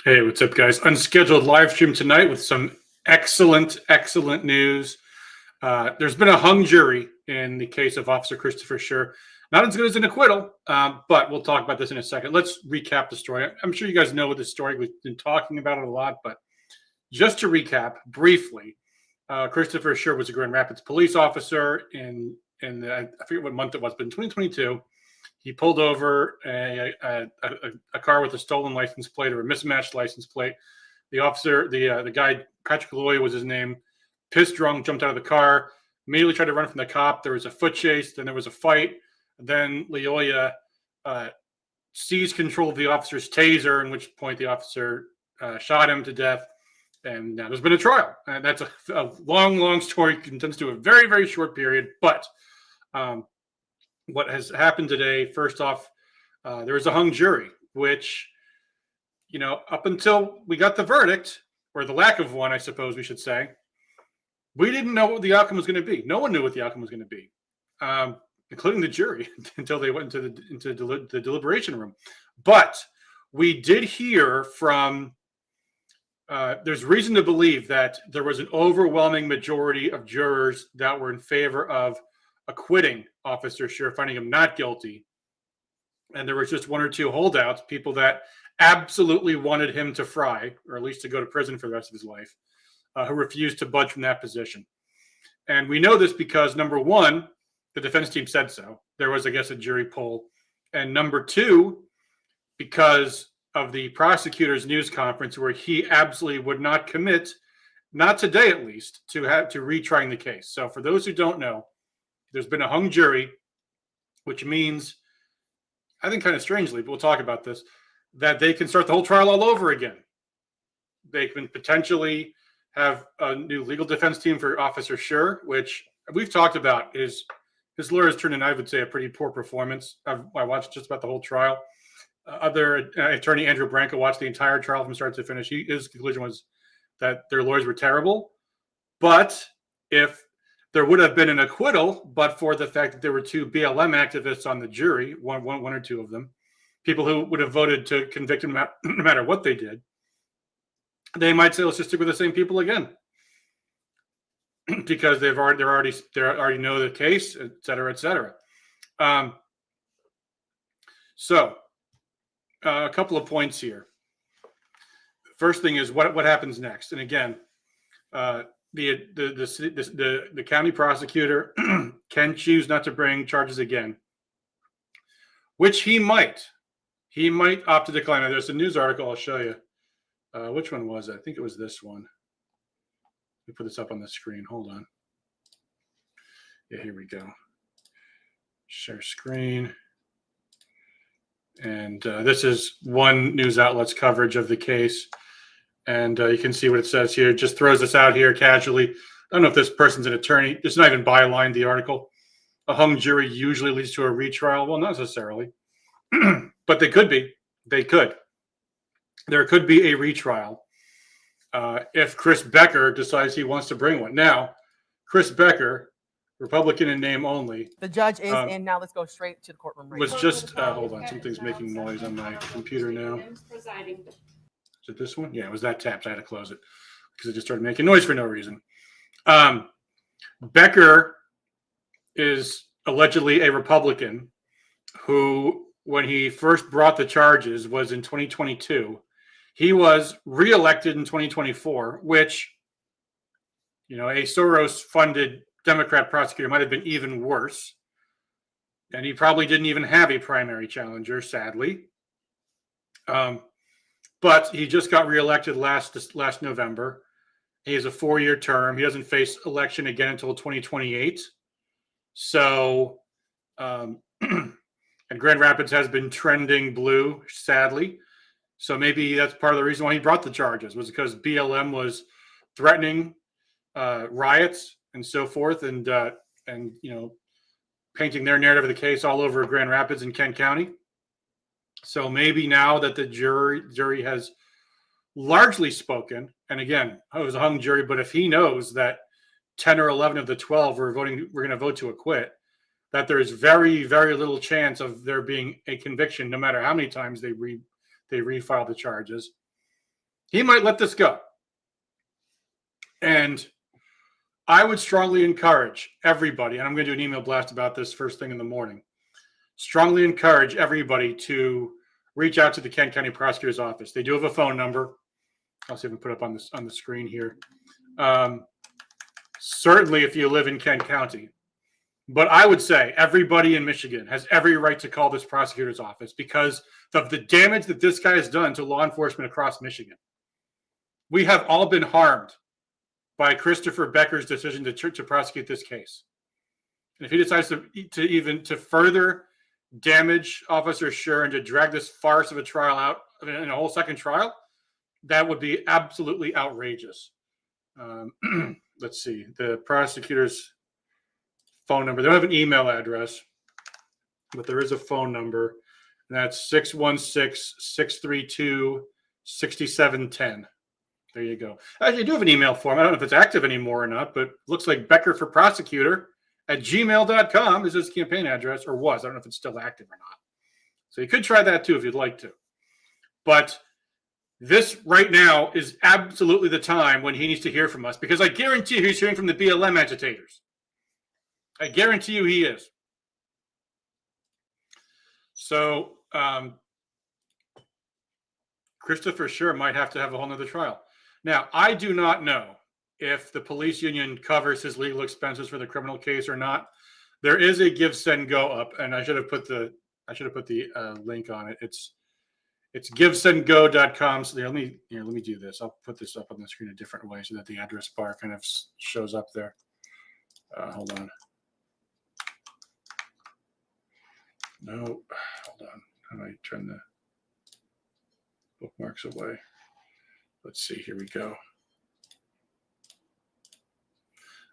Hey, what's up, guys? Unscheduled live stream tonight with some excellent news. There's been a hung jury in the case of Officer Christopher Schurr. Not as good as an acquittal, but we'll talk about this in a second. Let's recap the story. I'm sure you guys know the story. We've been talking about it a lot, but just to recap briefly, Christopher Schurr was a Grand Rapids police officer I forget what month it was, but in 2022. He pulled over a car with a stolen license plate or a mismatched license plate. The officer, the guy, Patrick Loy was his name, pissed drunk, jumped out of the car, immediately tried to run from the cop. There was a foot chase, then there was a fight. Then Loyola seized control of the officer's taser, in which point the officer shot him to death. And now there's been a trial. And that's a long story, condensed to a very short period. But what has happened today, first off, there was a hung jury, which, up until we got the verdict, or the lack of one, I suppose we should say, we didn't know what the outcome was going to be. No one knew what the outcome was going to be, including the jury, until they went into the deliberation room. But we did hear from, there's reason to believe that there was an overwhelming majority of jurors that were in favor of acquitting Officer Schurr, finding him not guilty. And there was just one or two holdouts, people that absolutely wanted him to fry, or at least to go to prison for the rest of his life, who refused to budge from that position. And we know this because, number one, the defense team said so. There was, I guess, a jury poll. And number two, because of the prosecutor's news conference, where he absolutely would not commit, not today at least, to retrying the case. So for those who don't know, there's been a hung jury, which means, I think kind of strangely, but we'll talk about this, that they can start the whole trial all over again. They can potentially have a new legal defense team for Officer Schurr, which we've talked about. His lawyers turned in, I would say, a pretty poor performance. I watched just about the whole trial. Other attorney Andrew Branco watched the entire trial from start to finish. His conclusion was that their lawyers were terrible. But if there would have been an acquittal, but for the fact that there were two BLM activists on the jury, one or two of them, people who would have voted to convict him no matter what they did, they might say, let's just stick with the same people again, because they already know the case, et cetera, et cetera. So a couple of points here. First thing is what happens next, and again, the county prosecutor can choose not to bring charges again, which he might. He might opt to decline. Now, there's a news article I'll show you. Which one was it? I think it was this one. Let me put this up on the screen. Hold on. Yeah, here we go. Share screen. And this is one news outlet's coverage of the case. And you can see what it says here. It just throws this out here casually. I don't know if this person's an attorney. It's not even bylined the article. A hung jury usually leads to a retrial. Well, not necessarily. But they could be. They could. There could be a retrial if Chris Becker decides he wants to bring one. Now, Chris Becker, Republican in name only. The judge is in now. Let's go straight to the courtroom. Was just, hold on, something's making noise on my computer now. Is it this one? Yeah, it was that tapped. I had to close it because it just started making noise for no reason. Becker is allegedly a Republican who, when he first brought the charges, was in 2022. He was reelected in 2024, which, a Soros-funded Democrat prosecutor might have been even worse. And he probably didn't even have a primary challenger, sadly. But he just got reelected last November. He has a 4-year term. He doesn't face election again until 2028. So, and Grand Rapids has been trending blue, sadly. So maybe that's part of the reason why he brought the charges, was because BLM was threatening riots and so forth, and painting their narrative of the case all over Grand Rapids and Kent County. So maybe now that the jury has largely spoken, and again, it was a hung jury, but if he knows that 10 or 11 of the 12 we're going to vote to acquit, that there is very, very little chance of there being a conviction, no matter how many times they refile the charges. He might let this go. And I would strongly encourage everybody, and I'm going to do an email blast about this first thing in the morning, strongly encourage everybody to reach out to the Kent County Prosecutor's Office. They do have a phone number. I'll see if I can put up on the screen here. Certainly if you live in Kent County. But I would say everybody in Michigan has every right to call this prosecutor's office because of the damage that this guy has done to law enforcement across Michigan. We have all been harmed by Christopher Becker's decision to prosecute this case. And if he decides to further damage Officer Schurr and to drag this farce of a trial out in a whole second trial, that would be absolutely outrageous. Let's see, the prosecutor's phone number. They don't have an email address, but there is a phone number. And that's 616-632-6710. There you go. Actually, I do have an email form. I don't know if it's active anymore or not, but it looks like beckerforprosecutor@gmail.com is his campaign address, or was. I don't know if it's still active or not. So you could try that too if you'd like to. But this right now is absolutely the time when he needs to hear from us, because I guarantee you he's hearing from the BLM agitators. I guarantee you he is. So Christopher Schurr might have to have a whole nother trial. Now, I do not know if the police union covers his legal expenses for the criminal case or not. There is a Give Send Go up, and I should have put the link on it. It's givesendgo.com. So let me do this. I'll put this up on the screen a different way so that the address bar kind of shows up there. Hold on. No, hold on. How do I turn the bookmarks away? Let's see. Here we go.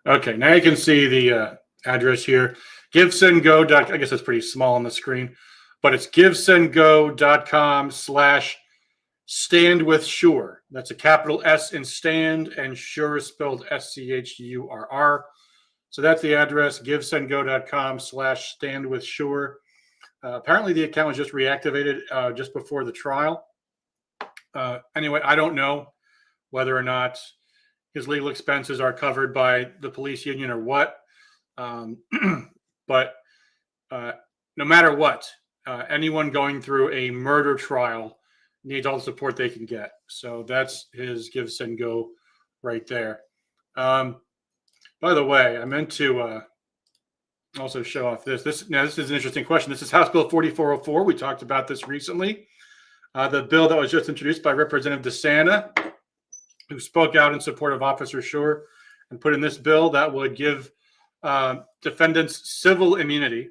Okay, now you can see the address here. Givesendgo. I guess that's pretty small on the screen, but it's givesendgo.com/standwithschurr. That's a capital S in stand and Schurr spelled SCHURR. So that's the address, givesendgo.com/standwithschurr. Apparently the account was just reactivated just before the trial. Anyway, I don't know whether or not his legal expenses are covered by the police union or what. But no matter what, anyone going through a murder trial needs all the support they can get. So that's his Give, Send, Go right there. By the way, I meant to also show off this. This is an interesting question. This is House Bill 4404. We talked about this recently. The bill that was just introduced by Representative DeSanta, who spoke out in support of Officer Schurr and put in this bill that would give defendants civil immunity,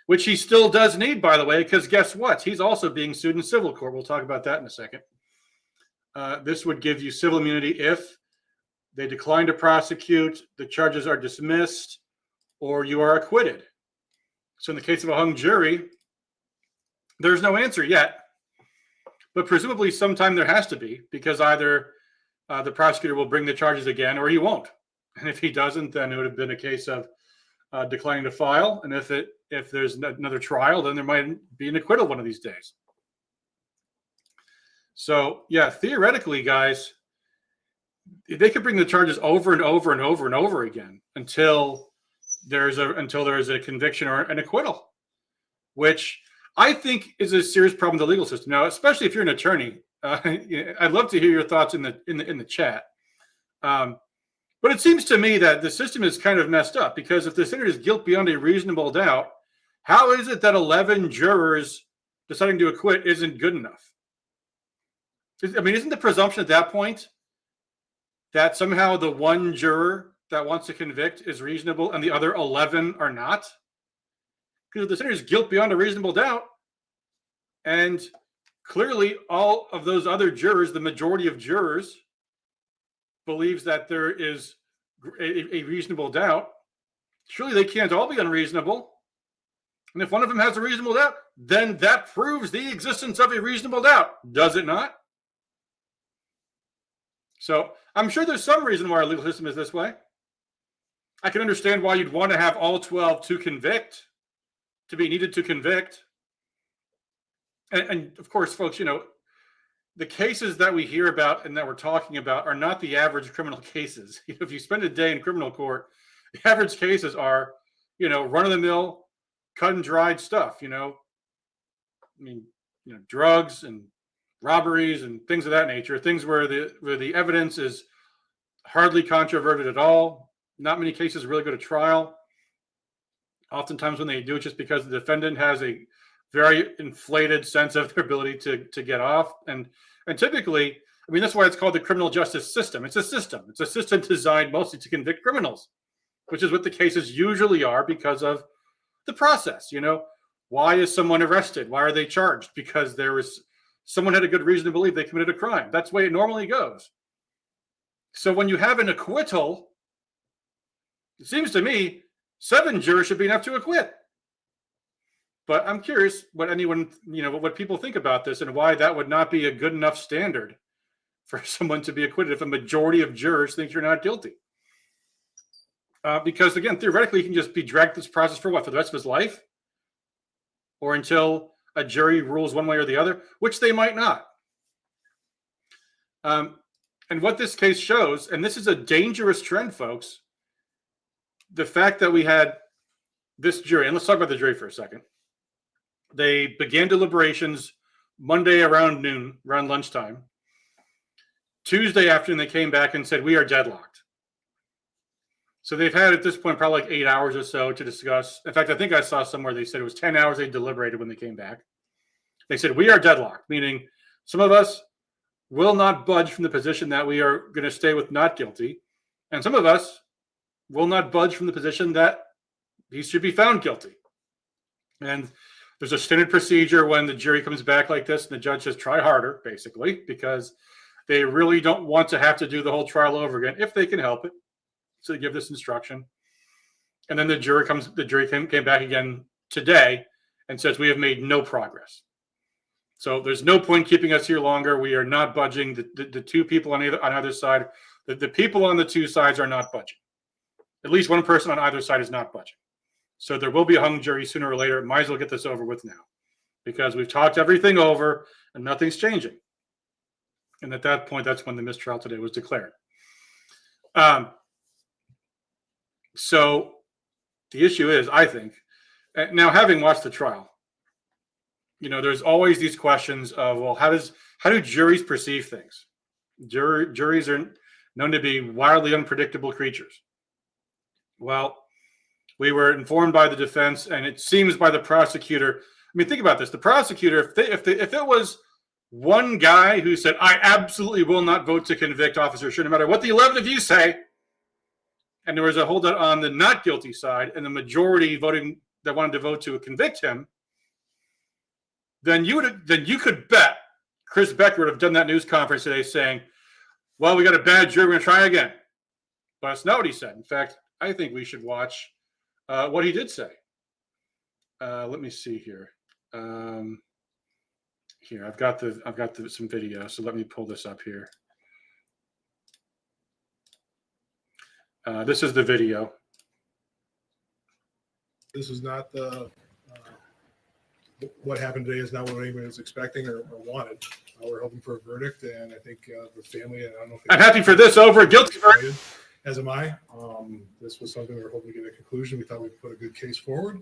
which he still does need, by the way, because guess what? He's also being sued in civil court. We'll talk about that in a second. This would give you civil immunity if they decline to prosecute, the charges are dismissed, or you are acquitted. So in the case of a hung jury, there's no answer yet, but presumably sometime there has to be, because either the prosecutor will bring the charges again or he won't. And if he doesn't, then it would have been a case of declining to file. And if there's another trial, then there might be an acquittal one of these days. So yeah, theoretically, guys, they could bring the charges over and over and over and over again until there's a conviction or an acquittal, which I think is a serious problem with the legal system. Now, especially if you're an attorney, I'd love to hear your thoughts in the chat. But it seems to me that the system is kind of messed up, because if the defendant is guilt beyond a reasonable doubt, how is it that 11 jurors deciding to acquit isn't good enough? I mean, isn't the presumption at that point that somehow the one juror that wants to convict is reasonable and the other 11 are not? Because if the defendant is guilt beyond a reasonable doubt, and clearly all of those other jurors, the majority of jurors, believes that there is a reasonable doubt, surely they can't all be unreasonable. And if one of them has a reasonable doubt, then that proves the existence of a reasonable doubt, does it not? So I'm sure there's some reason why our legal system is this way. I can understand why you'd want to have all 12 to convict, to be needed to convict. And of course, folks, the cases that we hear about and that we're talking about are not the average criminal cases. If you spend a day in criminal court, the average cases are, run of the mill, cut and dried stuff. Drugs and robberies and things of that nature. Things where the evidence is hardly controverted at all. Not many cases really go to trial. Oftentimes, when they do, it's just because the defendant has a very inflated sense of their ability to get off. And typically, that's why it's called the criminal justice system. It's a system. It's a system designed mostly to convict criminals, which is what the cases usually are because of the process. Why is someone arrested? Why are they charged? Because someone had a good reason to believe they committed a crime. That's the way it normally goes. So when you have an acquittal, it seems to me 7 jurors should be enough to acquit. But I'm curious what what people think about this and why that would not be a good enough standard for someone to be acquitted if a majority of jurors think you're not guilty. Because again, theoretically, he can just be dragged through this process for what? For the rest of his life? Or until a jury rules one way or the other, which they might not. And what this case shows, and this is a dangerous trend, folks, the fact that we had this jury, and let's talk about the jury for a second. They began deliberations Monday around noon, around lunchtime. Tuesday afternoon, they came back and said, we are deadlocked. So they've had at this point probably like 8 hours or so to discuss. In fact, I think I saw somewhere they said it was 10 hours they deliberated when they came back. They said, we are deadlocked, meaning some of us will not budge from the position that we are going to stay with not guilty. And some of us will not budge from the position that he should be found guilty. And there's a standard procedure when the jury comes back like this and the judge says, try harder, basically, because they really don't want to have to do the whole trial over again if they can help it. So they give this instruction. And then the jury came back again today and says, we have made no progress. So there's no point keeping us here longer. We are not budging. The two people on either side, the people on the two sides are not budging. At least one person on either side is not budging. So there will be a hung jury sooner or later. Might as well get this over with now because we've talked everything over and nothing's changing. And at that point, that's when the mistrial today was declared. So the issue is, I think, now having watched the trial, there's always these questions of, well, how do juries perceive things? Juries are known to be wildly unpredictable creatures. Well, we were informed by the defense, and it seems by the prosecutor. Think about this. The prosecutor, if it was one guy who said, I absolutely will not vote to convict Officer Schurr, no matter what the 11 of you say, and there was a holdout on the not guilty side, and the majority voting that wanted to vote to convict him, then you could bet Chris Becker would have done that news conference today saying, well, we got a bad jury, we're going to try again. But that's not what he said. In fact, I think we should watch what he did say. Let me see here. Here, I've got some video, so let me pull this up here. This is the video. This is not what happened today is not what anybody was expecting or wanted. We're hoping for a verdict, and I think the family. I'm happy for this over a guilty verdict. As am I. This was something we were hoping to get a conclusion. We thought we'd put a good case forward.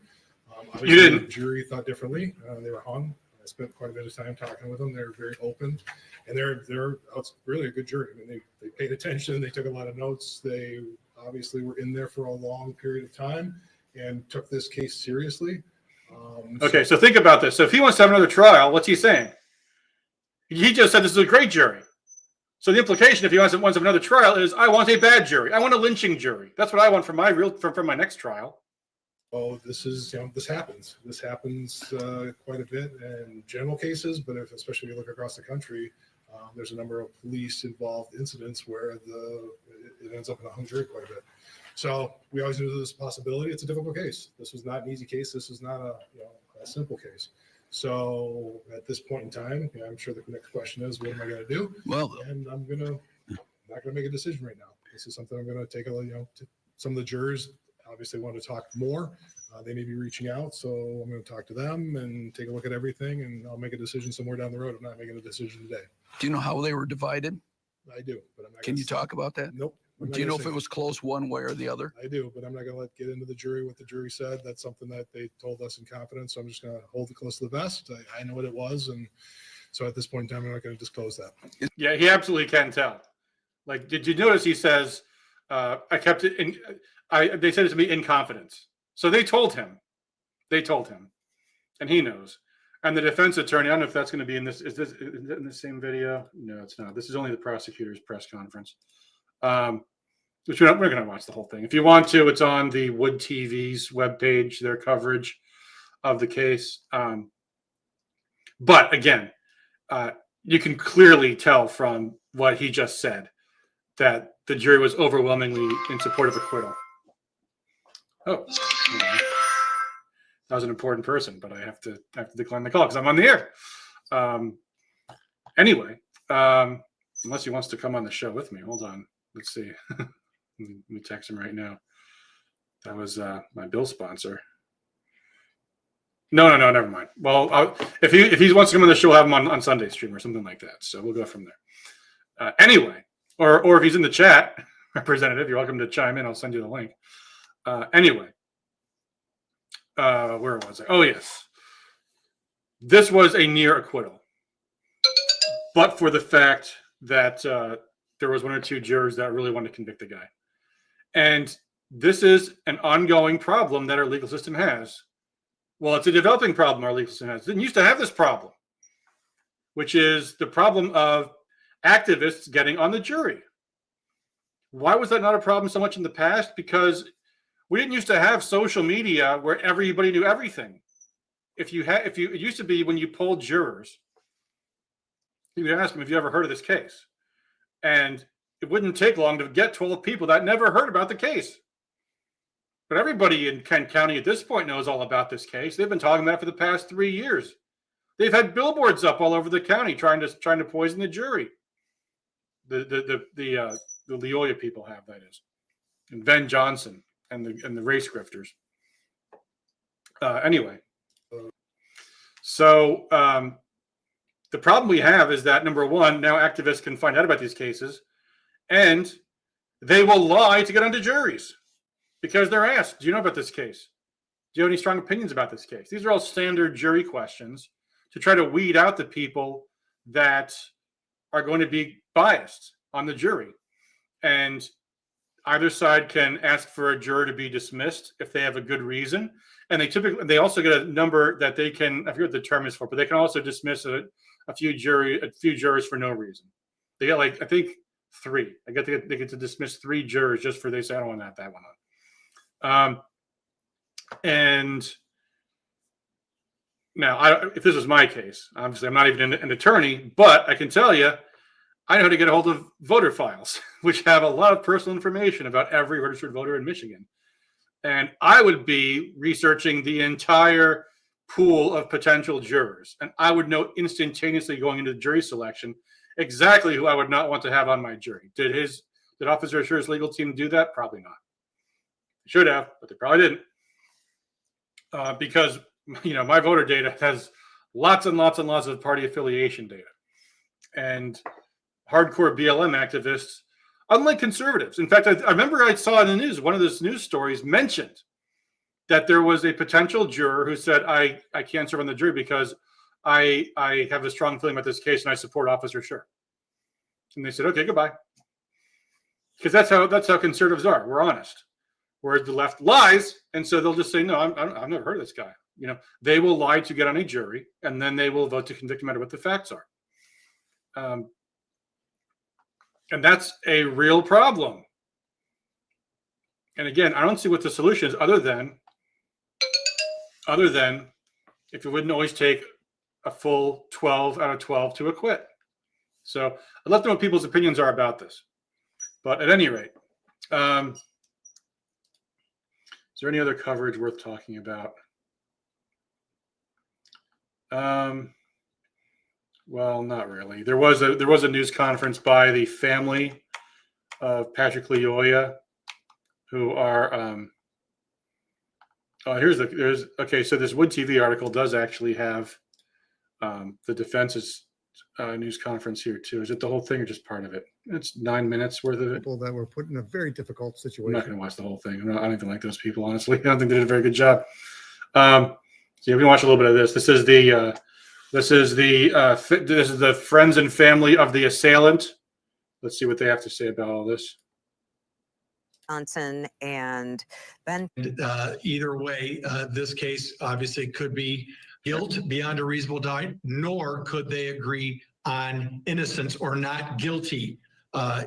You didn't. The jury thought differently. They were hung. I spent quite a bit of time talking with them. They're very open, and it's really a good jury. They paid attention. They took a lot of notes. They obviously were in there for a long period of time and took this case seriously. Okay, so think about this. So if he wants to have another trial, what's he saying? He just said this is a great jury. So the implication, if he wants another trial, is I want a bad jury. I want a lynching jury. That's what I want for my next trial. Oh, this happens. This happens quite a bit in general cases, but especially if you look across the country, there's a number of police-involved incidents where it ends up in a hung jury quite a bit. So we always knew this possibility. It's a difficult case. This was not an easy case. This was not a simple case. So at this point in time, I'm sure the next question is, what am I going to do? Well, and I'm not going to make a decision right now. This is something I'm going to take some of the jurors obviously want to talk more. They may be reaching out, so I'm going to talk to them and take a look at everything, and I'll make a decision somewhere down the road. I'm not making a decision today. Do you know how they were divided? I do, but I'm not. Can you talk about that? Nope. Do you know if it was close one way or the other? I do, but I'm not going to get into the jury what the jury said. That's something that they told us in confidence. So I'm just going to hold it close to the vest. I know what it was, and so at this point in time, I'm not going to disclose that. Yeah, he absolutely can tell. Like, did you notice he says, I kept it in, they said it to me in confidence. So they told him, and he knows. And the defense attorney, I don't know if that's going to be in this, is it in the same video? No, it's not. This is only the prosecutor's press conference. Which we're going to watch the whole thing. If you want to, it's on the Wood TV's webpage, their coverage of the case. But again, you can clearly tell from what he just said that the jury was overwhelmingly in support of acquittal. Oh, that was an important person, but I have to decline the call because I'm on the air. Anyway, unless he wants to come on the show with me. Hold on. Let's see. Let me text him right now. That was my bill sponsor. No, never mind. Well, if he wants to come on the show, we'll have him on Sunday stream or something like that. So we'll go from there. Anyway, or if he's in the chat, representative, you're welcome to chime in. I'll send you the link. Anyway, where was I? Oh, yes. This was a near acquittal, but for the fact that there was one or two jurors that really wanted to convict the guy. And this is an ongoing problem that our legal system has. Well, it's a developing problem our legal system has. It didn't used to have this problem, which is the problem of activists getting on the jury. Why was that not a problem so much in the past? Because we didn't used to have social media where everybody knew everything. It used to be when you polled jurors, you would ask them, have you ever heard of this case? And it wouldn't take long to get 12 people that never heard about the case. But everybody in Kent County at this point knows all about this case. They've been talking about it for the past 3 years. They've had billboards up all over the county trying to poison the jury. The Leolia people have, that is, and Ben Johnson and the race grifters. Anyway, so the problem we have is that, number one, now activists can find out about these cases, and they will lie to get onto juries because they're asked, do you know about this case? Do you have any strong opinions about this case? These are all standard jury questions to try to weed out the people that are going to be biased on the jury. And either side can ask for a juror to be dismissed if they have a good reason. And they also get a number that they can, I forget what the term is for, but they can also dismiss a few jurors for no reason. They get, like, I think 3. They get to dismiss 3 jurors just for, they say, I don't want to have that one on. And now, if this was my case, obviously I'm not even an attorney, but I can tell you, I know how to get a hold of voter files, which have a lot of personal information about every registered voter in Michigan. And I would be researching the entire pool of potential jurors. And I would know instantaneously going into the jury selection exactly who I would not want to have on my jury. Did Officer Schurr's legal team do that? Probably not. They should have, but they probably didn't. Because, my voter data has lots and lots and lots of party affiliation data. And hardcore BLM activists, unlike conservatives. In fact, I remember I saw in the news, one of those news stories mentioned that there was a potential juror who said, I can't serve on the jury because I have a strong feeling about this case and I support Officer Schurr. And they said, okay, goodbye. Because that's how conservatives are. We're honest. Whereas the left lies, and so they'll just say, no, I've never heard of this guy. They will lie to get on a jury, and then they will vote to convict no matter what the facts are. And that's a real problem. And again, I don't see what the solution is other than if it wouldn't always take a full 12 out of 12 to acquit. So I'd love to know what people's opinions are about this. But at any rate, is there any other coverage worth talking about? Well, not really. There was a news conference by the family of Patrick Leoya, who are Oh, there's okay. So this Wood TV article does actually have the defense's news conference here too. Is it the whole thing or just part of it? It's 9 minutes worth of it. People that were put in a very difficult I'm not situation. going to watch the whole thing. I don't even like those people, honestly. I don't think they did a very good job. So yeah, we can watch a little bit of this. This is the friends and family of the assailant. Let's see what they have to say about all this. Johnson and Ben. Either way, this case obviously could be guilt beyond a reasonable doubt, nor could they agree on innocence or not guilty,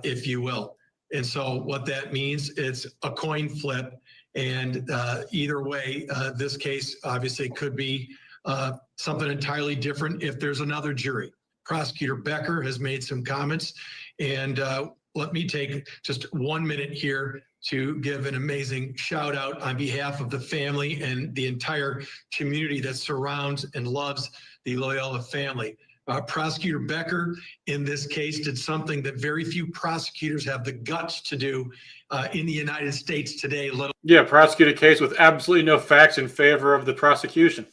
if you will. And so what that means, it's a coin flip. And either way, this case obviously could be something entirely different if there's another jury. Prosecutor Becker has made some comments, and let me take just 1 minute here to give an amazing shout out on behalf of the family and the entire community that surrounds and loves the Loyola family. Prosecutor Becker in this case did something that very few prosecutors have the guts to do in the United States today. Yeah, prosecute a case with absolutely no facts in favor of the prosecution.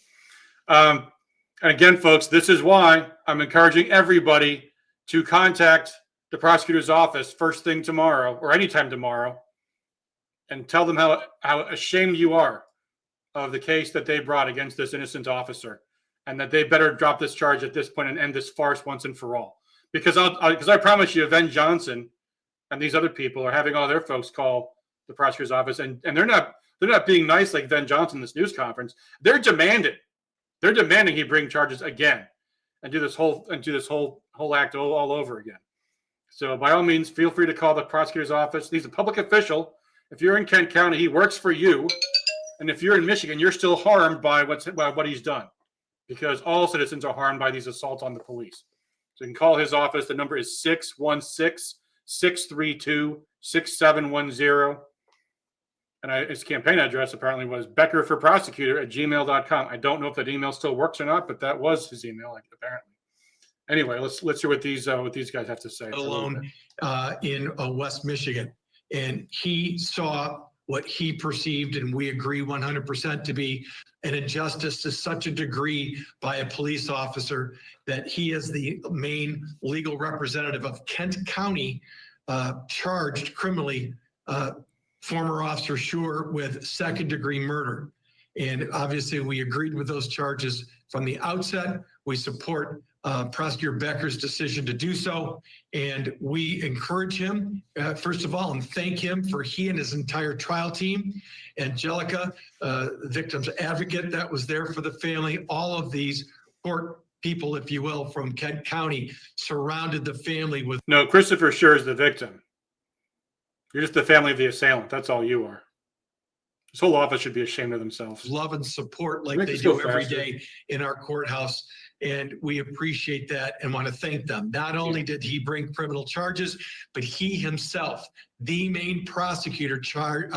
And again, folks, this is why I'm encouraging everybody to contact the prosecutor's office first thing tomorrow or anytime tomorrow and tell them how ashamed you are of the case that they brought against this innocent officer, and that they better drop this charge at this point and end this farce once and for all. Because I promise you, Ben Johnson and these other people are having all their folks call the prosecutor's office, and they're not being nice like Ben Johnson in this news conference. They're demanding he bring charges again and do this whole act all over again. So by all means, feel free to call the prosecutor's office. He's a public official. If you're in Kent County, he works for you. And if you're in Michigan, you're still harmed by what he's done, because all citizens are harmed by these assaults on the police. So you can call his office. The number is 616-632-6710. And his campaign address apparently was beckerforprosecutor@gmail.com. I don't know if that email still works or not, but that was his email, apparently. Anyway, let's hear what these guys have to say. Alone in West Michigan. And he saw what he perceived, and we agree 100% to be an injustice to such a degree by a police officer that he, as the main legal representative of Kent County, charged criminally former Officer Schurr with second-degree murder. And obviously, we agreed with those charges from the outset. We support Prosecutor Becker's decision to do so. And we encourage him, first of all, and thank him for he and his entire trial team. Angelica, victim's advocate that was there for the family, all of these court people, if you will, from Kent County surrounded the family with. No, Christopher Schurr is the victim. You're just the family of the assailant. That's all you are. This whole office should be ashamed of themselves. Love and support like Make they this go do every faster. day in our courthouse. And we appreciate that and want to thank them. Not only did he bring criminal charges, but he himself, the main prosecutor, tried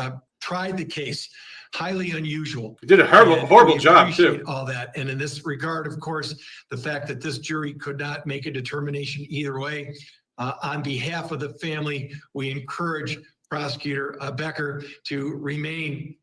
the case. Highly unusual. He did a horrible job too. All that. And in this regard, of course, the fact that this jury could not make a determination either way, on behalf of the family, we encourage Prosecutor Becker to remain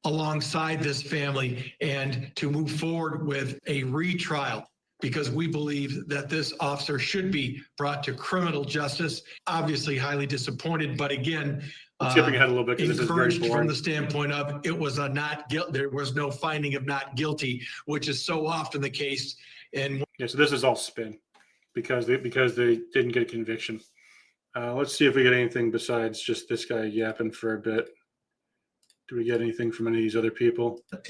alongside this family and to move forward with a retrial, because we believe that this officer should be brought to criminal justice. Obviously highly disappointed, but again, Skipping ahead a little bit because this is very encouraged from boring. the standpoint of it was a not guilt. There was no finding of not guilty, which is so often the case. And Yeah, so this is all spin because they didn't get a conviction. Let's see if we get anything besides just this guy yapping for a bit. Do we get anything from any of these other people? It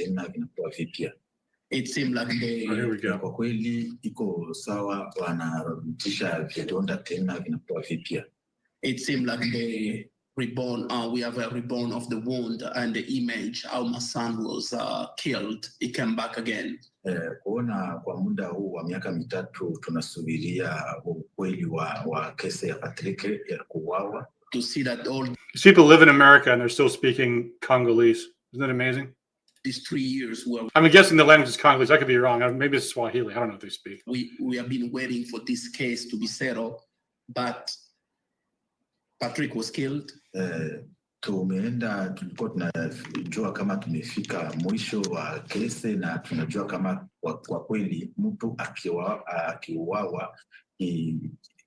seemed like they Oh, here we go. kwa kweli iko sawa, wanarudisha vidonda tena vinakuwa vipya. It seemed like they reborn. We have a reborn of the wound and the image how my son was killed. He came back again. Kuona kwa muda huu wa miaka mitatu tunasubiria ukweli wa kesi ya Patrick ya kuuawa. To see that all These people live in America and they're still speaking Congolese. Isn't that amazing? these 3 years were I'm guessing the language is Congolese. I could be wrong. Maybe it's Swahili. I don't know what they speak. we have been waiting for this case to be settled, but Patrick was killed. tulikuwa tunajua kama tumefika mwisho wa kesi na tunajua kama kwa kweli mtu akiuawa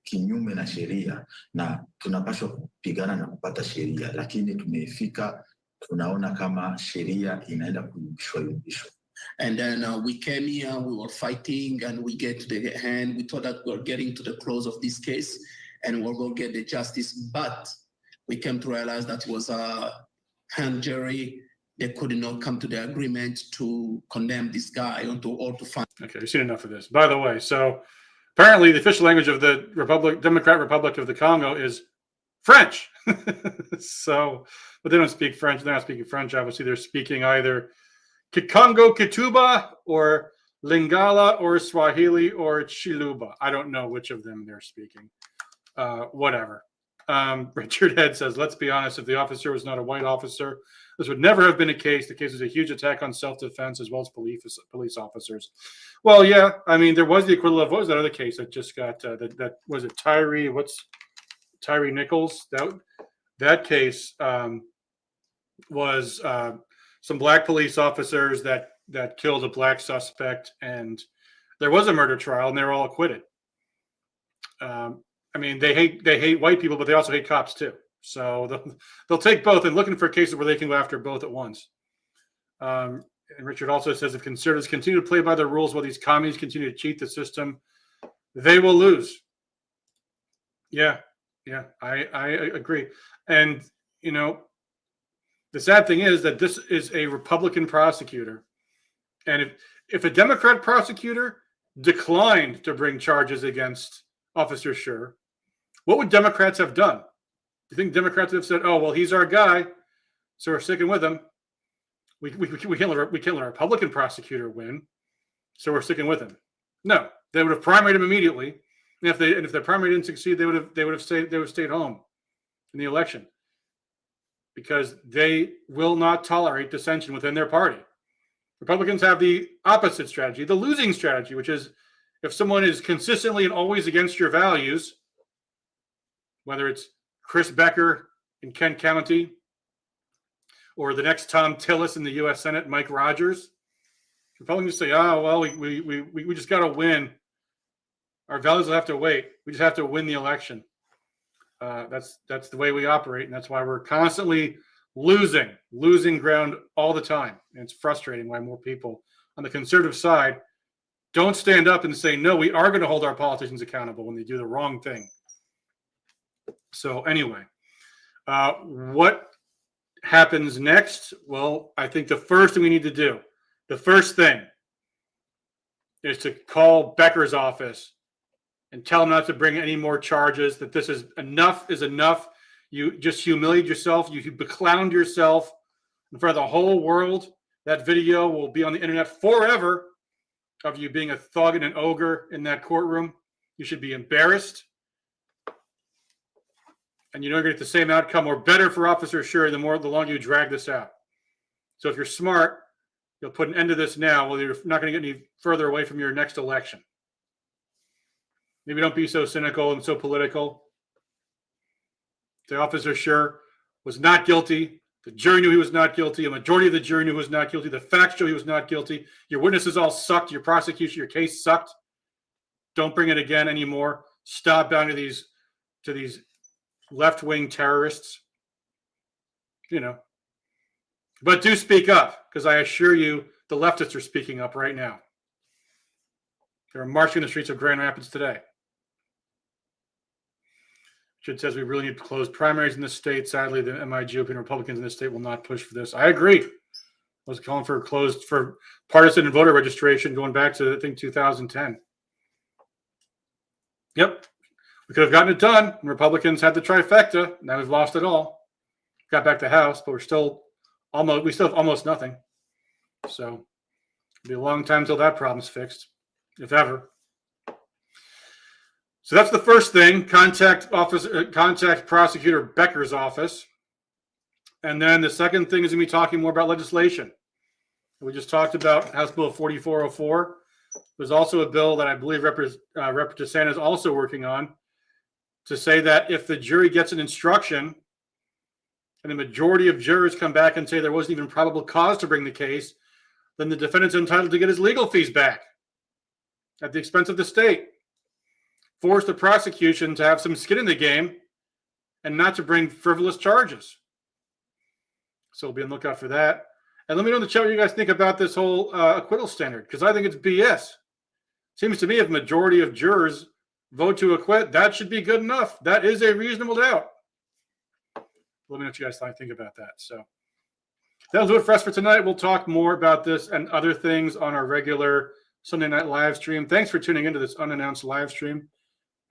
kinyume na sheria na tunapaswa kupigana na kupata sheria, lakini tumefika tunaona kama sheria inaenda kuyumbishwa. And then we came here, we were fighting, and we get to the end. We thought that we were getting to the close of this case and we're going to get the justice. But we came to realize that it was a hung jury. They could not come to the agreement to condemn this guy or to find. Okay, we've seen enough of this. By the way, so apparently the official language of the Democratic Republic of the Congo is French. So, but they don't speak French. They're not speaking French. Obviously, they're speaking either Kikongo Kituba or Lingala or Swahili or Chiluba. I don't know which of them they're speaking. Whatever. Richard Head says, let's be honest, if the officer was not a white officer, this would never have been a case. The case was a huge attack on self-defense as well as police officers. Well, yeah, I mean, there was the equivalent of, what was that other case that just got, that was it Tyree Nichols? That case was some black police officers that killed a black suspect, and there was a murder trial, and they were all acquitted. I mean, they hate white people, but they also hate cops too. So they'll take both, and looking for cases where they can go after both at once. And Richard also says, if conservatives continue to play by the rules while these commies continue to cheat the system, they will lose. Yeah, I agree. And you know, the sad thing is that this is a Republican prosecutor, and if a Democrat prosecutor declined to bring charges against Officer Schurr, what would Democrats have done? Do you think Democrats would have said, "Oh, well, he's our guy, so we're sticking with him. We can't let a Republican prosecutor win, so we're sticking with him"? No, they would have primaried him immediately. And if their primary didn't succeed, they would have stayed home in the election, because they will not tolerate dissension within their party. Republicans have the opposite strategy, the losing strategy, which is if someone is consistently and always against your values, whether it's Chris Becker in Kent County or the next Tom Tillis in the U.S. Senate, Mike Rogers, Republicans say, "Oh, well, we just got to win. Our values will have to wait. We just have to win the election." That's the way we operate, and that's why we're constantly losing ground all the time. And it's frustrating why more people on the conservative side don't stand up and say, no, we are going to hold our politicians accountable when they do the wrong thing. So anyway, what happens next? Well, I think the first thing we need to do, the first thing is to call Becker's office and tell him not to bring any more charges, that this is enough. You just humiliate yourself. You beclowned yourself in front of the whole world. That video will be on the internet forever of you being a thug and an ogre in that courtroom. You should be embarrassed. And you're going to get the same outcome or better for Officer Schurr the longer you drag this out. So if you're smart, you'll put an end to this now. Well, you're not going to get any further away from your next election. Maybe don't be so cynical and so political. The Officer Schurr was not guilty. The jury knew he was not guilty. A majority of the jury knew he was not guilty. The facts show he was not guilty. Your witnesses all sucked. Your prosecution, your case sucked. Don't bring it again anymore. Stop down to these left-wing terrorists. You know. But do speak up, because I assure you the leftists are speaking up right now. They're marching the streets of Grand Rapids today. It says we really need to close primaries in this state. Sadly, the GOP and Republicans in this state will not push for this. I agree. I was calling for partisan and voter registration going back to, I think, 2010. Yep. We could have gotten it done. Republicans had the trifecta. Now we've lost it all. Got back to House, but we still have almost nothing. So it'll be a long time till that problem's fixed, if ever. So that's the first thing. Contact Prosecutor Becker's office. And then the second thing is going to be talking more about legislation. We just talked about House Bill 4404. There's also a bill that I believe Representative DeSantis is also working on to say that if the jury gets an instruction and the majority of jurors come back and say there wasn't even probable cause to bring the case, then the defendant's entitled to get his legal fees back at the expense of the state. Force the prosecution to have some skin in the game and not to bring frivolous charges. So we'll be on the lookout for that. And let me know in the chat what you guys think about this whole acquittal standard, because I think it's BS. Seems to me if majority of jurors vote to acquit, that should be good enough. That is a reasonable doubt. Let me know what you guys think about that. So that'll do it for us for tonight. We'll talk more about this and other things on our regular Sunday night live stream. Thanks for tuning into this unannounced live stream.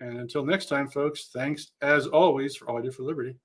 And until next time, folks, thanks as always for all you do for liberty.